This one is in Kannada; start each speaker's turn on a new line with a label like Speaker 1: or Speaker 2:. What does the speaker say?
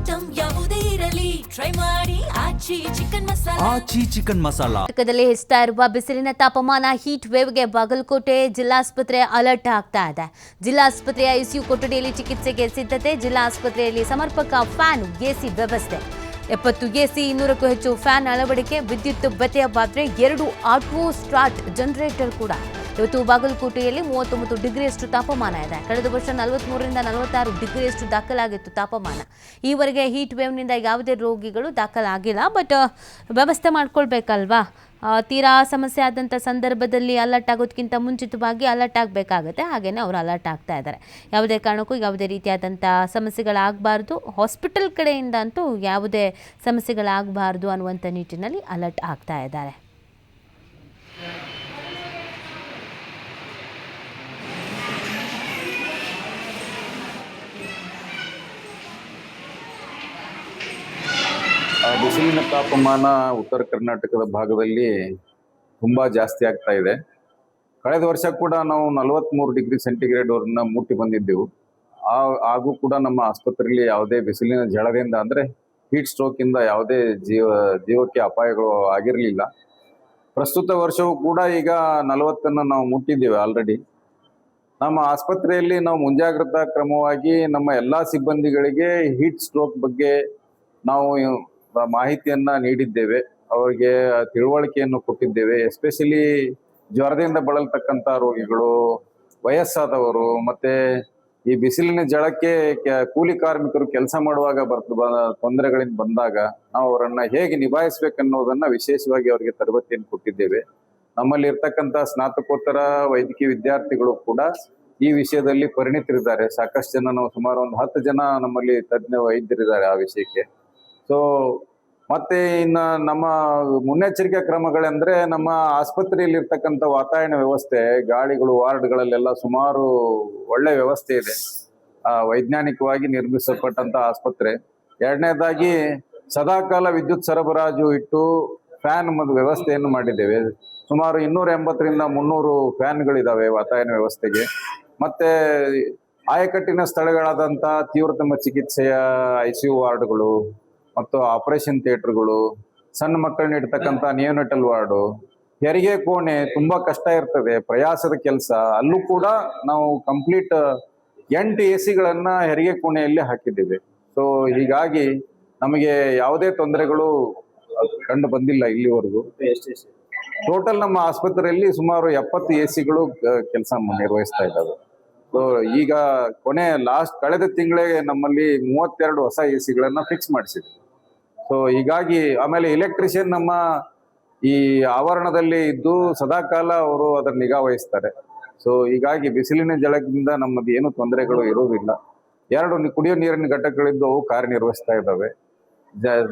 Speaker 1: ಐಟಂ ಯಾವುದೇ ಇರಲಿ ಟ್ರೈ ಮಾಡಿ ಆಚಿ ಚಿಕನ್ ಮಸಾಲಾ.
Speaker 2: ಕರ್ನಾಟಕದಲ್ಲಿ ಹೆಚ್ಚುತ್ತಾ ಇರುವ ಬಿಸಿಲಿನ ತಾಪಮಾನ ಹೀಟ್ ವೇವ್ಗೆ ಬಾಗಲಕೋಟೆ ಜಿಲ್ಲಾಸ್ಪತ್ರೆ ಅಲರ್ಟ್ ಆಗ್ತಾ ಇದೆ. ಜಿಲ್ಲಾಸ್ಪತ್ರೆಯ ಐಸಿಯು ಕೊಠಡಿಯಲ್ಲಿ ಚಿಕಿತ್ಸೆಗೆ ಸಿದ್ಧತೆ. ಜಿಲ್ಲಾಸ್ಪತ್ರೆಯಲ್ಲಿ ಸಮರ್ಪಕ ಫ್ಯಾನ್, ಎಸಿ ವ್ಯವಸ್ಥೆ. 70 ಎಸಿ, 200ಕ್ಕೂ ಹೆಚ್ಚು ಫ್ಯಾನ್ ಅಳವಡಿಕೆ. ವಿದ್ಯುತ್ ವ್ಯತ್ಯಯವಾದರೆ 2 ಆಟೋ ಸ್ಟಾರ್ಟ್ ಜನರೇಟರ್ ಕೂಡ. ಇವತ್ತು ಬಾಗಲಕೋಟೆಯಲ್ಲಿ 39 ಡಿಗ್ರಿಯಷ್ಟು ತಾಪಮಾನ ಇದೆ. ಕಳೆದ ವರ್ಷ 43ರಿಂದ 46 ಡಿಗ್ರಿಯಷ್ಟು ದಾಖಲಾಗಿತ್ತು ತಾಪಮಾನ. ಈವರೆಗೆ ಹೀಟ್ ವೇವ್ನಿಂದ ಯಾವುದೇ ರೋಗಿಗಳು ದಾಖಲಾಗಿಲ್ಲ. ಬಟ್ ವ್ಯವಸ್ಥೆ ಮಾಡ್ಕೊಳ್ಬೇಕಲ್ವಾ. ತೀರಾ ಸಮಸ್ಯೆ ಆದಂಥ ಸಂದರ್ಭದಲ್ಲಿ ಅಲರ್ಟ್ ಆಗೋದಕ್ಕಿಂತ ಮುಂಚಿತವಾಗಿ ಅಲರ್ಟ್ ಆಗಬೇಕಾಗುತ್ತೆ. ಹಾಗೆಯೇ ಅವರು ಅಲರ್ಟ್ ಆಗ್ತಾ ಇದ್ದಾರೆ. ಯಾವುದೇ ಕಾರಣಕ್ಕೂ ಯಾವುದೇ ರೀತಿಯಾದಂಥ ಸಮಸ್ಯೆಗಳಾಗಬಾರ್ದು, ಹಾಸ್ಪಿಟಲ್ ಕಡೆಯಿಂದ ಅಂತೂ ಯಾವುದೇ ಸಮಸ್ಯೆಗಳಾಗಬಾರ್ದು ಅನ್ನುವಂಥ ನಿಟ್ಟಿನಲ್ಲಿ ಅಲರ್ಟ್ ಆಗ್ತಾ ಇದ್ದಾರೆ.
Speaker 3: ಬಿಸಿಲಿನ ತಾಪಮಾನ ಉತ್ತರ ಕರ್ನಾಟಕದ ಭಾಗದಲ್ಲಿ ತುಂಬ ಜಾಸ್ತಿ ಆಗ್ತಾ ಇದೆ. ಕಳೆದ ವರ್ಷ ಕೂಡ ನಾವು 43 ಡಿಗ್ರಿ ಸೆಂಟಿಗ್ರೇಡ್ ಅವ್ರನ್ನ ಮುಟ್ಟಿ ಬಂದಿದ್ದೆವು. ಹಾಗೂ ಕೂಡ ನಮ್ಮ ಆಸ್ಪತ್ರೆಯಲ್ಲಿ ಯಾವುದೇ ಬಿಸಿಲಿನ ಝಳದಿಂದ ಅಂದರೆ ಹೀಟ್ ಸ್ಟ್ರೋಕಿಂದ ಯಾವುದೇ ಜೀವಕ್ಕೆ ಅಪಾಯಗಳು ಆಗಿರಲಿಲ್ಲ. ಪ್ರಸ್ತುತ ವರ್ಷವೂ ಕೂಡ ಈಗ 40ನ್ನು ನಾವು ಮುಟ್ಟಿದ್ದೇವೆ ಆಲ್ರೆಡಿ. ನಮ್ಮ ಆಸ್ಪತ್ರೆಯಲ್ಲಿ ನಾವು ಮುಂಜಾಗ್ರತಾ ಕ್ರಮವಾಗಿ ನಮ್ಮ ಎಲ್ಲ ಸಿಬ್ಬಂದಿಗಳಿಗೆ ಹೀಟ್ ಸ್ಟ್ರೋಕ್ ಬಗ್ಗೆ ನಾವು ಮಾಹಿತಿಯನ್ನ ನೀಡಿದ್ದೇವೆ. ಅವರಿಗೆ ತಿಳುವಳಿಕೆಯನ್ನು ಕೊಟ್ಟಿದ್ದೇವೆ. ಎಸ್ಪೆಷಲಿ ಜ್ವರದಿಂದ ಬಳಲ್ತಕ್ಕಂಥ ರೋಗಿಗಳು, ವಯಸ್ಸಾದವರು, ಮತ್ತೆ ಈ ಬಿಸಿಲಿನ ಝಳಕ್ಕೆ ಕೂಲಿ ಕಾರ್ಮಿಕರು ಕೆಲಸ ಮಾಡುವಾಗ ತೊಂದರೆಗಳಿಂದ ಬಂದಾಗ ನಾವು ಅವರನ್ನ ಹೇಗೆ ನಿಭಾಯಿಸ್ಬೇಕನ್ನೋದನ್ನ ವಿಶೇಷವಾಗಿ ಅವರಿಗೆ ತರಬೇತಿಯನ್ನು ಕೊಟ್ಟಿದ್ದೇವೆ. ನಮ್ಮಲ್ಲಿ ಇರ್ತಕ್ಕಂಥ ಸ್ನಾತಕೋತ್ತರ ವೈದ್ಯಕೀಯ ವಿದ್ಯಾರ್ಥಿಗಳು ಕೂಡ ಈ ವಿಷಯದಲ್ಲಿ ಪರಿಣಿತರಿದ್ದಾರೆ. ಸಾಕಷ್ಟು ಜನ, ನಾವು ಸುಮಾರು ಒಂದು 10 ಜನ ನಮ್ಮಲ್ಲಿ ತಜ್ಞ ವೈದ್ಯರಿದ್ದಾರೆ ಆ ವಿಷಯಕ್ಕೆ. ಸೊ ಮತ್ತೆ ಇನ್ನು ನಮ್ಮ ಮುನ್ನೆಚ್ಚರಿಕೆ ಕ್ರಮಗಳೆಂದ್ರೆ, ನಮ್ಮ ಆಸ್ಪತ್ರೆಯಲ್ಲಿ ಇರ್ತಕ್ಕಂಥ ವಾತಾವರಣ ವ್ಯವಸ್ಥೆ, ಗಾಳಿಗಳು, ವಾರ್ಡ್ಗಳಲ್ಲೆಲ್ಲ ಸುಮಾರು ಒಳ್ಳೆ ವ್ಯವಸ್ಥೆ ಇದೆ. ವೈಜ್ಞಾನಿಕವಾಗಿ ನಿರ್ಮಿಸಲ್ಪಟ್ಟಂತ ಆಸ್ಪತ್ರೆ. ಎರಡನೇದಾಗಿ ಸದಾಕಾಲ ವಿದ್ಯುತ್ ಸರಬರಾಜು ಇಟ್ಟು ಫ್ಯಾನ್ ಮತ್ತು ವ್ಯವಸ್ಥೆಯನ್ನು ಮಾಡಿದ್ದೇವೆ. ಸುಮಾರು 280ರಿಂದ 300 ಫ್ಯಾನ್ಗಳಿದಾವೆ ವಾತಾವರಣ ವ್ಯವಸ್ಥೆಗೆ. ಮತ್ತೆ ಆಯಕಟ್ಟಿನ ಸ್ಥಳಗಳಾದಂಥ ತೀವ್ರತಮ ಚಿಕಿತ್ಸೆಯ ಐಸಿಯು ವಾರ್ಡ್ಗಳು ಮತ್ತು ಆಪರೇಷನ್ ಥಿಯೇಟರ್ಗಳು, ಸಣ್ಣ ಮಕ್ಕಳನ್ನ ಇಡ್ತಕ್ಕಂಥ ನಿಯೋನೆಟಲ್ ವಾರ್ಡು, ಹೆರಿಗೆ ಕೋಣೆ ತುಂಬಾ ಕಷ್ಟ ಇರ್ತದೆ, ಪ್ರಯಾಸದ ಕೆಲಸ. ಅಲ್ಲೂ ಕೂಡ ನಾವು ಕಂಪ್ಲೀಟ್ 8 ಎಸಿಗಳನ್ನ ಹೆರಿಗೆ ಕೋಣೆಯಲ್ಲಿ ಹಾಕಿದ್ದೇವೆ. ಸೊ ಹೀಗಾಗಿ ನಮಗೆ ಯಾವುದೇ ತೊಂದರೆಗಳು ಕಂಡು ಬಂದಿಲ್ಲ ಇಲ್ಲಿವರೆಗೂ. ಟೋಟಲ್ ನಮ್ಮ ಆಸ್ಪತ್ರೆಯಲ್ಲಿ ಸುಮಾರು 70 ಎಸಿಗಳು ಕೆಲಸ ನಿರ್ವಹಿಸ್ತಾ ಇದ್ದಾವೆ. ಸೊ ಈಗ ಕಳೆದ ತಿಂಗಳೇ ನಮ್ಮಲ್ಲಿ 32 ಹೊಸ ಎಸಿಗಳನ್ನ ಫಿಕ್ಸ್ ಮಾಡಿಸಿದ್ವಿ. ಸೊ ಹೀಗಾಗಿ ಆಮೇಲೆ ಎಲೆಕ್ಟ್ರಿಷಿಯನ್ ನಮ್ಮ ಈ ಆವರಣದಲ್ಲಿ ಇದ್ದು ಸದಾಕಾಲ ಅವರು ಅದರ ನಿಗಾ ವಹಿಸ್ತಾರೆ. ಸೊ ಹೀಗಾಗಿ ಬಿಸಿಲಿನ ಝಳದಿಂದ ನಮ್ಮದು ಏನು ತೊಂದರೆಗಳು ಇರುವುದಿಲ್ಲ. 2 ಕುಡಿಯೋ ನೀರಿನ ಘಟಕಗಳಿದ್ದು ಅವು ಕಾರ್ಯನಿರ್ವಹಿಸ್ತಾ ಇದ್ದಾವೆ.